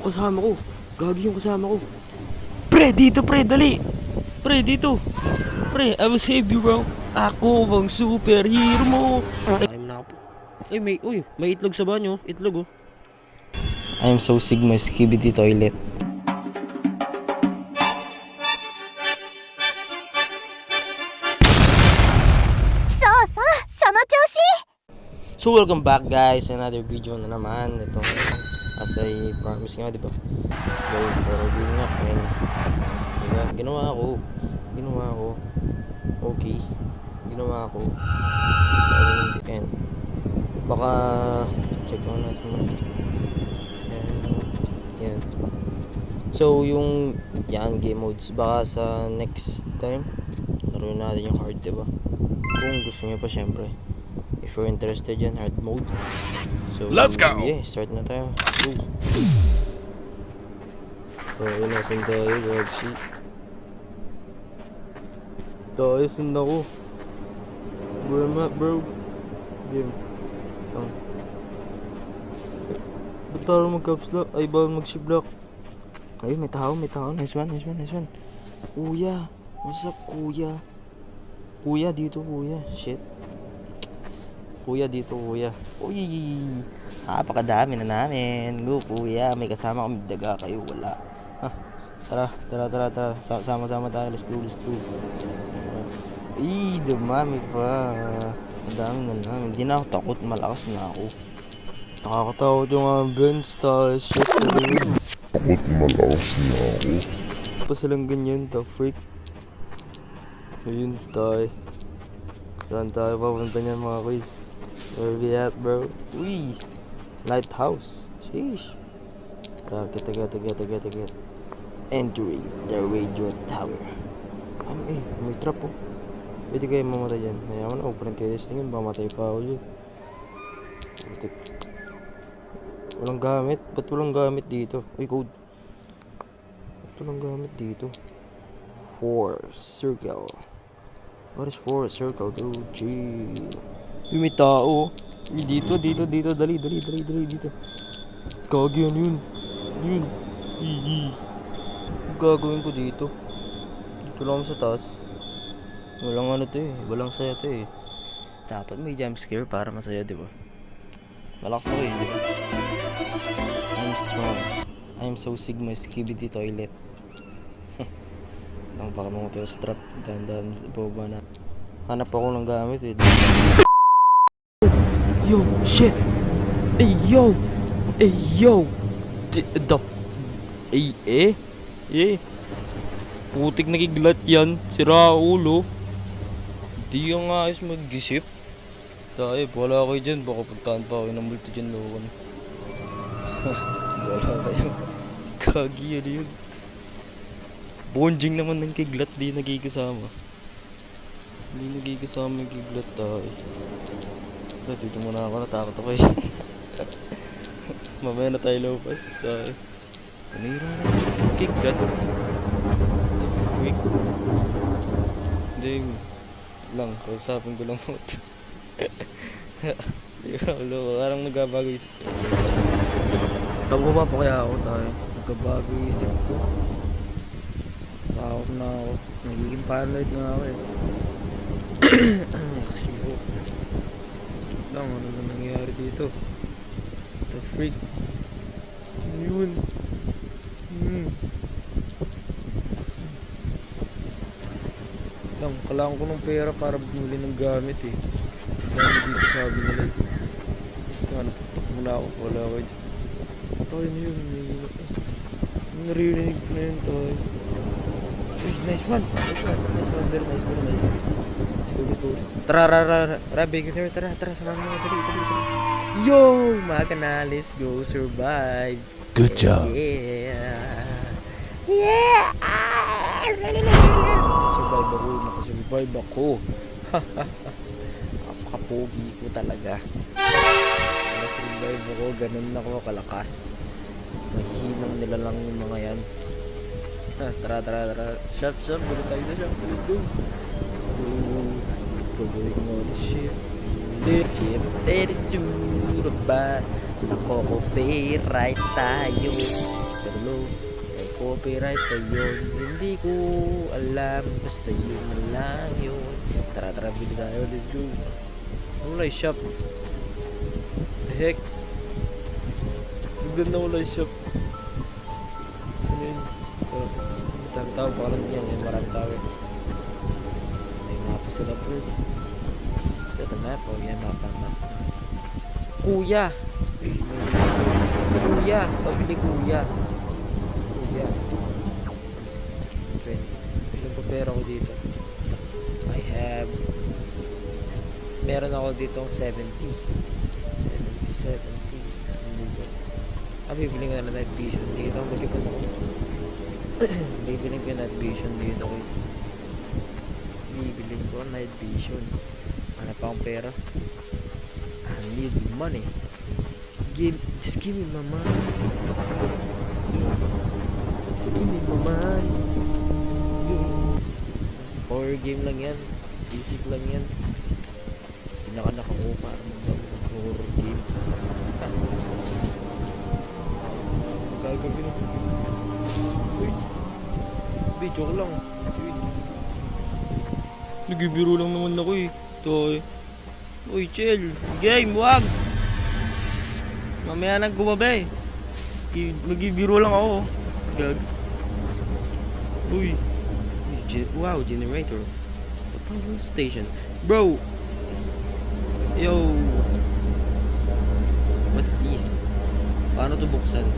Kasama ko. Gagi yung kasama ko. Pre, dito pre, dali. Pre, dito. Pre, I will save you, bro. Ako bang superhero mo. Time na ako. May itlog sa banyo. Itlog, oh. I'm so Sigma Skibidi Toilet. So welcome back guys, another video na naman. Ito as I promise nga, diba? Pero di nga, ayun. Diba? Ginawa ko. Okay. Ginawa ko. Ayun. Baka check mo natin muna. Yan. So yung game modes, baka sa next time laro natin yung hard, diba? Kung gusto niyo pa, syempre. If you're interested yan, hard mode. So, let's go! Yeah, start na tayo. Go! So, yun, nasan tayo, worksheet. Tayo, saan ako? Where am I, bro? Game. Ito. Ba't tayo mag-caps lock? Ay, bawal mag-shift lock. Ayun, may tao. Nice one. Kuya. What's up, kuya? Kuya, dito, kuya. Shit. Kuya, dito, kuya. Uy, napakadami na namin. Go, kuya. May kasama kami daga, kayo wala. Tara. Sama-sama tayo. Let's go. Dumami pa. Ang dami na namin. Hindi na ako takot. Malakas na ako. Nakakatakot yung ambulance tayo. Shit. Takot, malakas na ako. Pa silang ganyan, the freak. Ayun tayo. Saan tayo papunta niyan, mga quiz? Where we at, bro? Uy! Lighthouse. Sheesh. Tagat. Entering the radio tower. May trap, oh. Pwede kayo mamatay dyan. Ayaw na, open testing yun. Mamatay pa ako dyan. Walang gamit. Ba't walang gamit dito? Uy, code. Ba't walang gamit dito? 4 circle. What is 4 circle, dude? Gee. Yung may tao. Dito. Dali, dito. Gagi yun. Ang gagawin ko dito. Dito lang sa taas. Walang walang saya to eh. Dapat may jump scare para masaya, diba? Malakas ako eh, diba? I'm strong. I'm so Sigma Skibidi Toilet. Ang baka mga hotel strap. Dahan baba na. Hanap ako ng gamit eh. Yo, shit! Hey, yo! Putik nagiglat yan. Sira ulo. Di yung ayos mag-isip. Dahil wala kayo dyan. Baka puntahan pa ako ng multi dyan loon. Wala kayo. Kagi yun. Bonjing naman ng kiglat. Di nagkikasama. Hindi nagkikasama yung kiglat tayo. So, dito muna ako. Natakot ako eh. Mamaya na tayo lopas tayo. Kanira na yung kiglat. The freak. Hindi lang. Kausapin ko lang mo ito. Di ka ulo. Parang nagbabago isip ko. Taguba pa kaya ako tayo. Nagbabago isip ko. Takot na ako. Nagiging paranoid na ako eh. Kasi ko lang, ano na nangyayari dito? The freak. Yun. Lang, kailangan ko ng pera para bumili ng gamit eh. Dahil dito sabi nila eh. Putak muna ako, wala ko dyan. Tayo na yun. Narinig ko na yun tayo. Uy, nice one. Very nice. Let's go. Tara, bigyan tayo. Tara, samahan mo. Dali. Yo, mga kana, let's go survive. Good job. Yeah. Nakasurvive ako. Napaka-pogi ko talaga. Nakasurvive ako, ganun ako kalakas. Mahihinang nila lang yung mga yan. Tara. Shop. Buli tayo sa shop. Let's go. Going on the ship. Ready to ba? Nako-copyright tayo. copyright pa yun. Hindi ko alam, basta yun na lang yun. Tara, bili tayo, let's go. Wala yung shop. The heck? Biglan na wala yung shop. Saan yun? Tao pa lang yan, yan marami tao eh. Ay nga pa sila bro. Set the map, oh yan map. Kuya! Kuya! Pabili kuya! Kuya! Okay. Ilang pa pera ko dito? I have... Meron ako ditong 70. Bibili nga na night vision dito. Magkipon ako. Bibiling ko yung night vision dito guys. Bibiling ko night vision. Ano pa akong pera? I need money. Just give me my money. Just give me my money. Horror game lang yan. Basic lang yan. Pinaka nakakuha ng horror game. Gagawin ako. Uy. Hindi, joke lang. Uy. Nagibiro lang naman ako eh. Toy. Uy, chill. Game, wag! Mamaya nang gumabi. Magibiro lang ako. Gags. Uy. Wow, generator. The power station. Bro! Yo! What's this? Paano to buksan?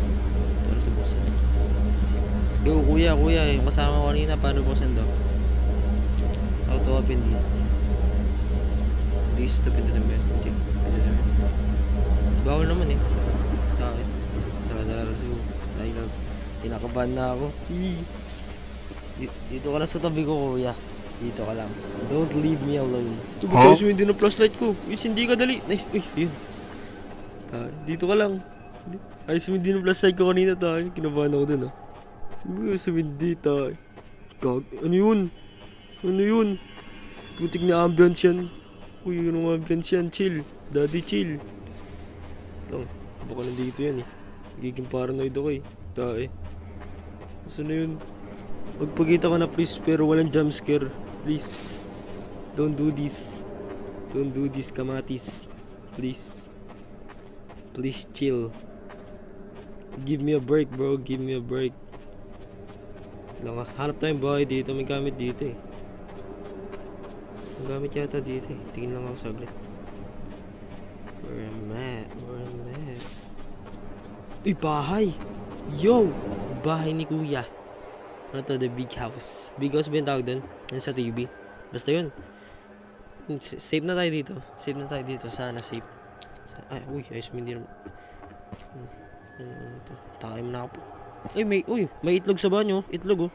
Yo, kuya, yung kasama ko kanina, paano buksan daw? How to open this? This is to pin to the bed. Okay. Bawal naman eh. Bakit? Tara, siguro. Dahil tinakabahan na ako. Dito ka lang sa tabi ko, kuya. Dito ka lang. Don't leave me alone. Huh? Guys, hindi na flashlight ko. Is hindi ka dali. Nice. Uy, yun. Dito ka lang. Ayos mo din ang flashlight ko kanina tayo. Kinabahan ako dun ah. Sumindi tayo. Ano yun? Putik na ambience yan. Uy, anong ambience yan? Chill. Daddy chill. Lang, baka nandito yan eh. Giging paranoid ako eh. Tae. Saan na yun? Magpakita ka na please pero walang jumpscare. Please. Don't do this. Don't do this, kamatis. Please. Please chill. Give me a break bro. Give me a break. Hanap tayong bahay dito. May gamit dito eh. May gamit yata dito eh. Tingin lang ako saglit. Where am I? Uy, bahay! Yo! Bahay ni kuya. Ano to? The big house. Big house ba yung tawag dun? Yan sa TV. Basta yun. Safe na tayo dito. Sana safe. Ay, uy. Ayos mo hindi naman. Takay mo na ako. May itlog sa banyo. Itlog oh.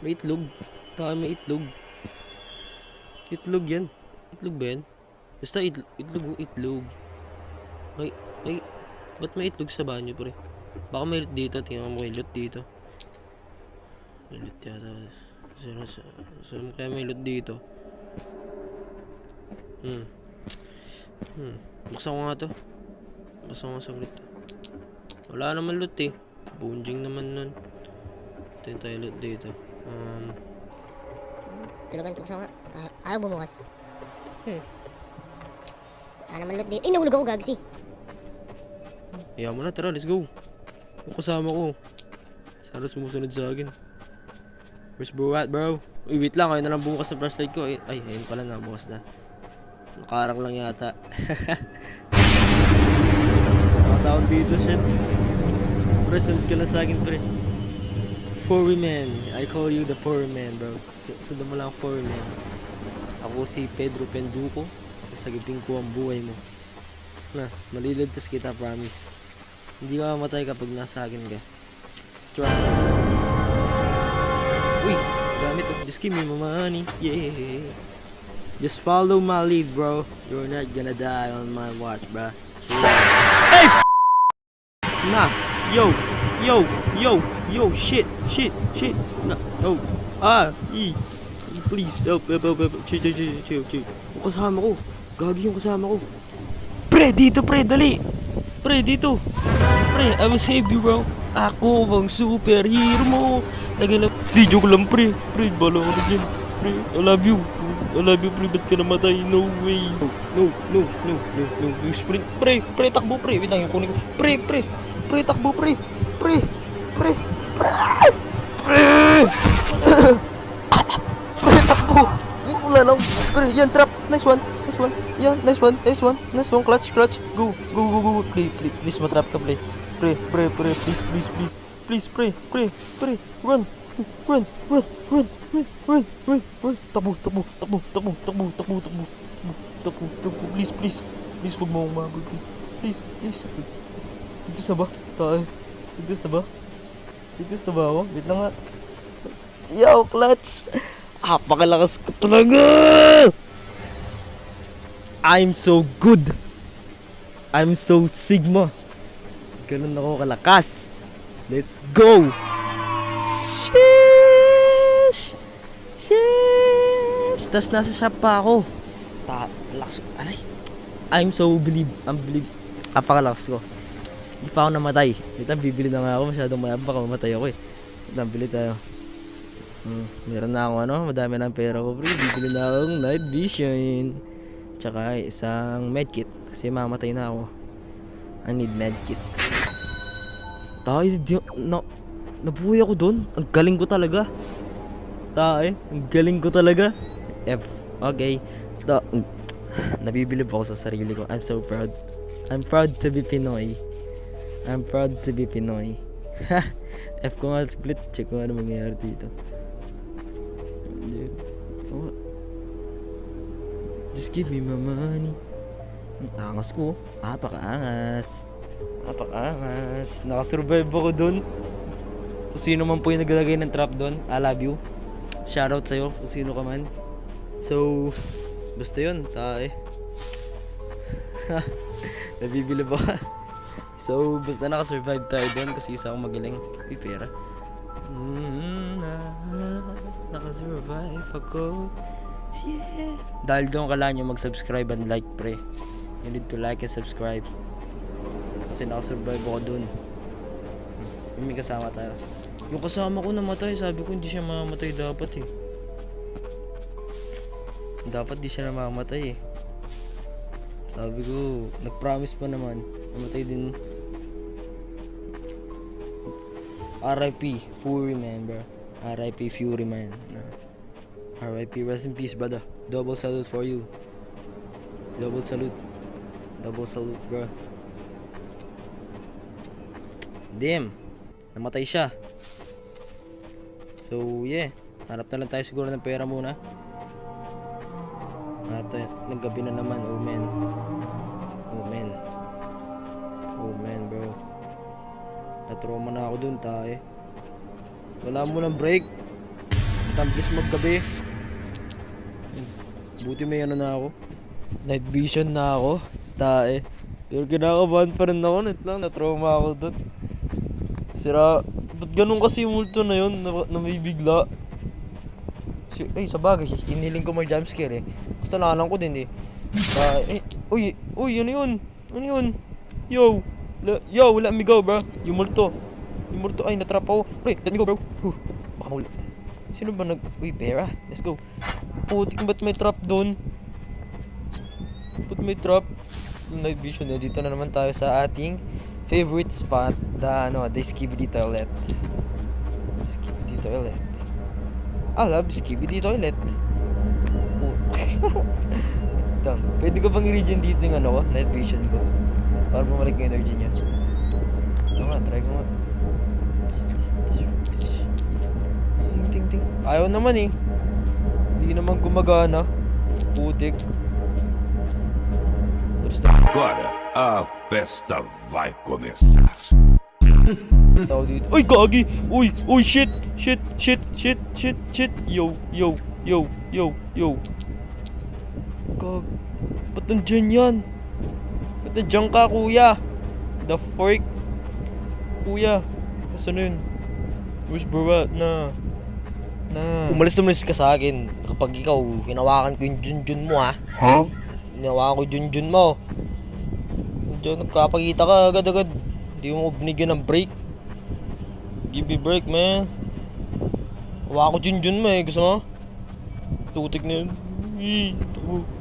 May itlog. Takay may itlog. Itlog yan. Itlog ba yan? Basta itlog. Ba't may itlog sa banyo pre? Baka may loot dito. Tingnan mo may loot dito. May loot yata. Saan kaya may loot dito? Buksan ko nga to. Saglit to. Wala naman loot eh. Bunjing naman nun. Ito yung tayo loot dito. Tulugan, buksan ko nga. Ayaw bumukas. Naman loot dito. Nahulog ako gagsi. Ayaw mo na, tara, let's go. Yung kasama ko. Sana sumusunod sa akin. Where's bro at, bro? Uy, wait lang. Ayun na lang bukas na flashlight ko. Ay, ayun pala na. Bukas na. Nakarang lang yata. Nakataon dito, shit. Present ka na sa akin, pre. Foreman. I call you the foreman, bro. Sundan mo lang foreman. Ako si Pedro Penduko. Sasagutin ko ang buhay mo. Maliligtas kita, promise. Hindi ka mamatay kapag nasa akin ka. Trust me. Uy, gamit oh. Just give me my money. Yeah. Just follow my lead, bro. You're not gonna die on my watch, bro. Hey! Nah. Yo, shit. Nah. Oh. Please, help. Chill. Yung kasama ko. Gagi yung kasama ko. Pre, dito pre, dali. Pre, dito. Pre, I will save you, bro. Ako bang superhero mo. Tagalang, di joke lang pre. Pre, bala ko na dyan. Pre, I love you. Pre, ba't ka namatay? No way. No. Yung sprint. Pre, takbo pre. Wait lang, yung kunin ko. Pre, takbo pre. Pre. Pre, takbo. Wala lang. Pre, yan, trap. Nice one. Yeah, nice one. Clutch. Go. Please, matrap ka, pre. Pre, please, pre. Run. Takbo. Please, huwag mo akong mabag, please. Tigtas na ba? Tayo. Tigtas na ba ako? Wait lang nga. Yo, clutch. Pakalakas ko talaga. I'm so good. I'm so Sigma. Ganun ako kalakas. Let's go. Sheesh. Tas nasa shop pa ako. Lakas. Alay. I'm believe. Apakalakas ko. Hindi pa ako namatay. Ito, bibili na nga ako. Masyadong mayabang. Baka mamatay ako eh. Ito, bili tayo. Meron na ako madami ng pera ko, pre. Bibili na akong night vision. Tsaka isang medkit. Kasi mamatay na ako. I need medkit. Nabuhay ako doon. Ang galing ko talaga. Ang galing ko talaga. Okay. Nabibilib ako sa sarili ko. I'm so proud. I'm proud to be Pinoy. F ko nga split. Check ko ano mangyayari dito. Just give me my money. Ang angas ko. Napakaangas. Nakasurvive ako dun. Kung sino man po yung naglagay ng trap dun, I love you. Shoutout sa'yo kung sino ka man. So, basta yun. Nabibili ba? So, basta nakasurvive tayo dun kasi isa akong magaling. Uy, pera. Nakasurvive ako. Yeah. Dahil doon kailangan nyo mag-subscribe and like, pre. You need to like and subscribe. Kasi nakasurvive ako dun. May kasama tayo. Yung kasama ko namatay, sabi ko hindi siya mamamatay dapat eh. Dapat di siya namamatay eh. Sabi ko, nag-promise pa naman. Namatay din. R.I.P. Furyman, bro. R.I.P. Furyman. R.I.P. Rest in peace, brother. Double salute for you. Double salute, bro. Damn. Namatay siya. So, yeah. Harap na lang tayo siguro ng pera muna. Harap tayo. Naggabi na naman. Oh, man, bro. Na-trauma na ako dun, tayo. Wala mo ng break. Tampis maggabi. Buti may ano na ako. Night vision na ako. Tae. Pero kinakabahan pa rin ako. Net lang, na-trauma ako dun. Sira. Ba't ganun kasi yung multo na yun na may bigla? Sa bagay. Hiniling ko may jumpscare eh. Kasalanan ko din eh. Uy, ano yun? Yo, let me go, bro. Yung multo, ay, natrap ako. Pre, let me go, bro. Baka muli. Sino ba Uy, pera. Let's go. Putik, ba't may trap doon? Night vision eh. Dito na naman tayo sa ating favorite spot. The Skibidi Toilet. I love Skibidi Toilet. Pwede ko bang i-region dito yung night vision ko? Para bumalik yung energy niya. Try ko nga. Ting. Ayaw naman eh. Hindi naman gumagana. Putik. Agora a festa vai começar. Uy, gagi! Uy, shit! Yo. Gag. Ba't nandiyan yan? Ba't nandiyan ka, kuya? The fork? Kuya, asan na yun? Where's bro at na? Umalis ka sa akin. Kapag ikaw, hinawakan ko yung junjun mo ha. Hinawakan ko yung junjun mo. Diyan nagkapagita ka agad-agad. Hindi mo binigyan ng break. Give me break, man. Hawakan ko junjun mo eh. Gusto mo? Tutik na yun.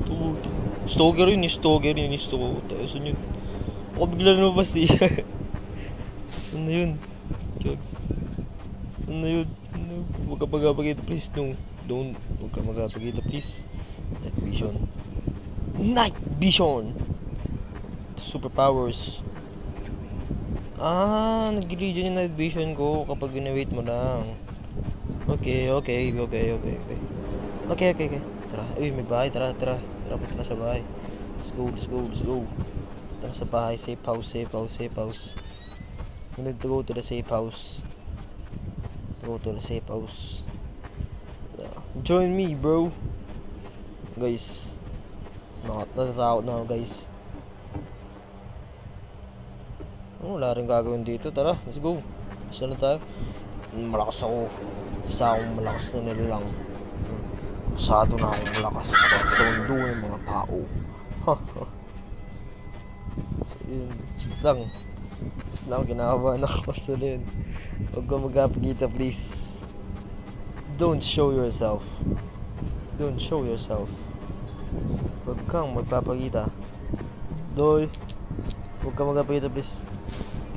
Tubo. Stalker yun. Stalker. Saan yun? Ako bigla lumabas eh. Saan na yun? Jugs. Saan na yun? No. Huwag ka magpapagita please. No. Don't. Huwag ka magpapagita please. Night vision. Superpowers. Nag-region yung night vision ko kapag ginawait mo lang. Okay. Tara. Uy, may bahay. Tara. Tara sa bahay. Let's go. Tara sa bahay. Safe house. We need to go to the safe house. Join me, bro. Guys. Natatakot na ako, guys. Wala rin gagawin dito. Tara, let's go. Saan na tayo? Malakas ako. Isa akong malakas na nilalang. Masyado na akong malakas sa mundo ng mga tao. So yun lang. Kinakabahan ako sa yun. Huwag ka magpapagita please. Don't show yourself. Huwag kang magpapagita. Doy. Huwag kang magpapagita please.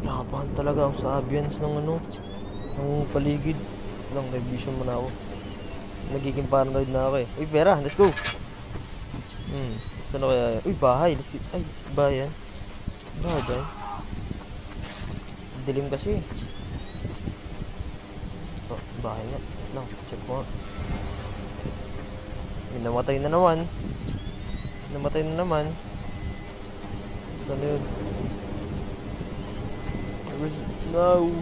Kinakabahan talaga ako sa ambience ng ng paligid. Lang, night vision mo na ako. Nagiging paranoid na ako eh. Uy, pera, let's go. Saan na kaya? Uy, bahay. Ay, bahay yan. Bahay. Dilim kasi. Oh, bahay nga. Lang, check ko nga. May namatay na naman. Saan na yun? No.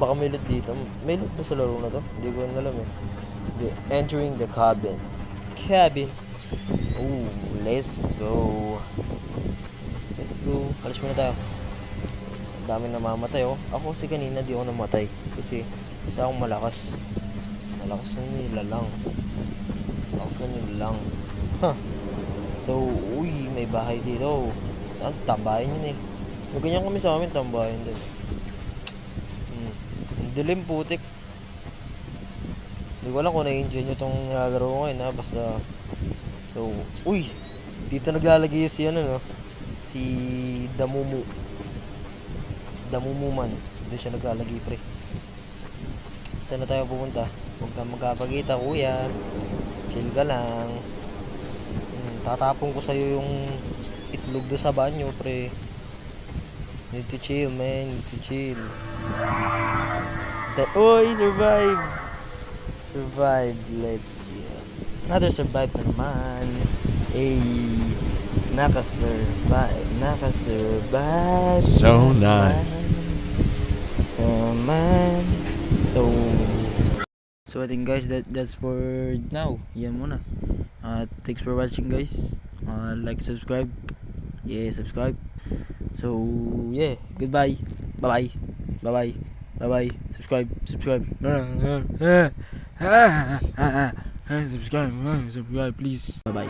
Baka may loot dito. May loot ba sa laro na to? Hindi ko alam eh. Entering the cabin. Ooh, let's go. Alis muna tayo. Ang dami namamatay oh. Ako kasi kanina di ako namatay. Kasi isa akong malakas. Malakas na nilalang. So, uy, may bahay dito. Tambahin yun eh. May ganyan kami sa amin, tambahin din. Dilim putik. Hindi ko alam kung na-enjoy nyo itong nilalaro ko ngayon ha. Basta. So, uy. Dito naglalagay si si Damumu man. Doon siya naglalagay pre. Saan na tayo pupunta? Huwag kang magkapagita kuya. Chill ka lang. Tatapon ko sa'yo yung itlog doon sa banyo pre. Need to chill man. Survive. Let's get another survive naman. Naka-survive. So nice. Man. So I think guys that's for now. Yan muna. Thanks for watching guys. Like, subscribe. Yeah, subscribe. So yeah, goodbye. Bye bye. Subscribe. Subscribe please. Bye bye.